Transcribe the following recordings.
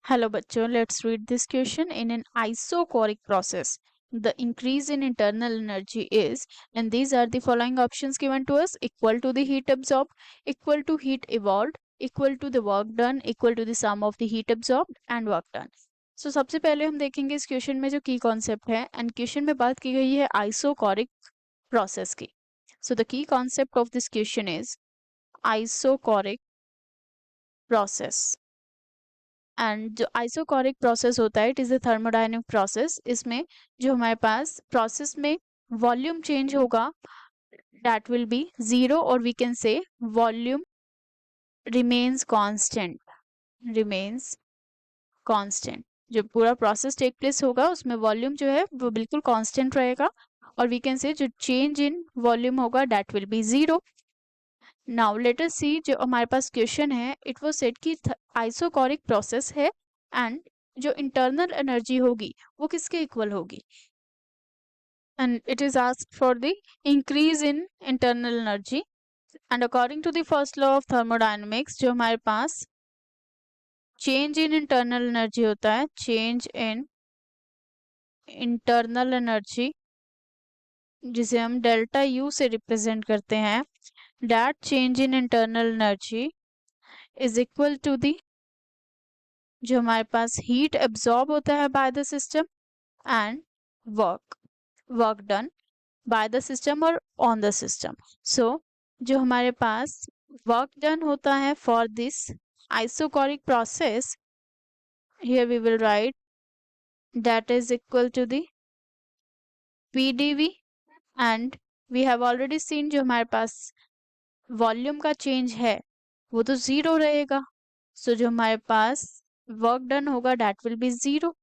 Hello bachcho, let's read this question. In an isochoric process, the increase in internal energy is, and these are the following options given to us: equal to the heat absorbed, equal to heat evolved, equal to the work done, equal to the sum of the heat absorbed and work done. So सबसे पहले हम देखेंगे इस question में जो की concept है, and question में बात की गई है आइसोकोरिक प्रोसेस की. So the key concept of this question is isochoric process. And जो आइसोकोरिक प्रोसेस होता है, it is a thermodynamic process. इसमें जो हमारे पास प्रोसेस में वॉल्यूम चेंज होगा, दैट विल बी जीरो, और we can say volume remains constant. Remains constant. जो पूरा प्रोसेस टेक प्लेस होगा उसमें वॉल्यूम जो है वो बिल्कुल कांस्टेंट रहेगा, और वी कैन से जो चेंज इन वॉल्यूम होगा that will be zero. Now let us see, जो हमारे पास क्वेश्चन है, इट वाज सेड कि आइसोकोरिक प्रोसेस है, एंड जो इंटरनल एनर्जी होगी वो किसके इक्वल होगी, and it is asked for the increase in internal energy. And according to the first law of thermodynamics, जो हमारे पास चेंज इन इंटरनल एनर्जी होता है, चेंज इन इंटरनल एनर्जी, जिसे हम डेल्टा यू से रिप्रेजेंट करते हैं, that change in internal energy is equal to the जो हमारे पास हीट एब्जॉर्ब होता है by the system and work done by the system और ऑन द सिस्टम. सो जो हमारे पास वर्क डन होता है for this isochoric process, here we will write that is equal to the PdV. And we have already seen जो हमारे पास volume का change है वो तो जीरो रहेगा. सो जो हमारे पास वर्क डन होगा that will be zero.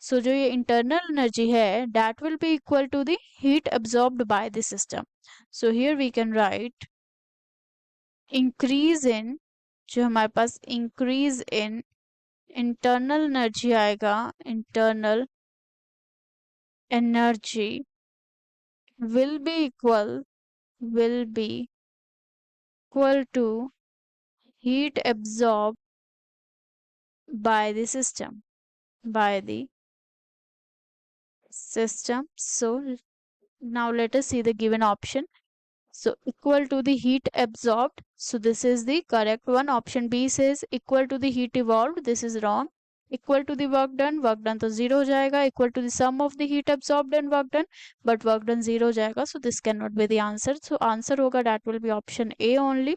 So जो ये इंटरनल एनर्जी है that will be equal to the heat absorbed by the system. So here we can write increase in, जो हमारे पास इंक्रीज इन इंटरनल एनर्जी आएगा, internal energy will be equal to heat absorbed by the system. So now let us see the given option. So equal to the heat absorbed, so this is the correct one. Option B says equal to the heat evolved, this is wrong. Equal to the work done तो zero हो जाएगा. Equal to the sum of the heat absorbed and work done, but work done zero हो जाएगा, so this cannot be the answer. So answer होगा that will be option A only,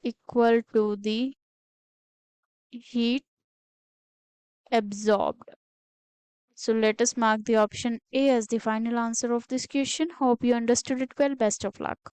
equal to the heat absorbed. So let us mark the option A as the final answer of this question. Hope you understood it well. Best of luck.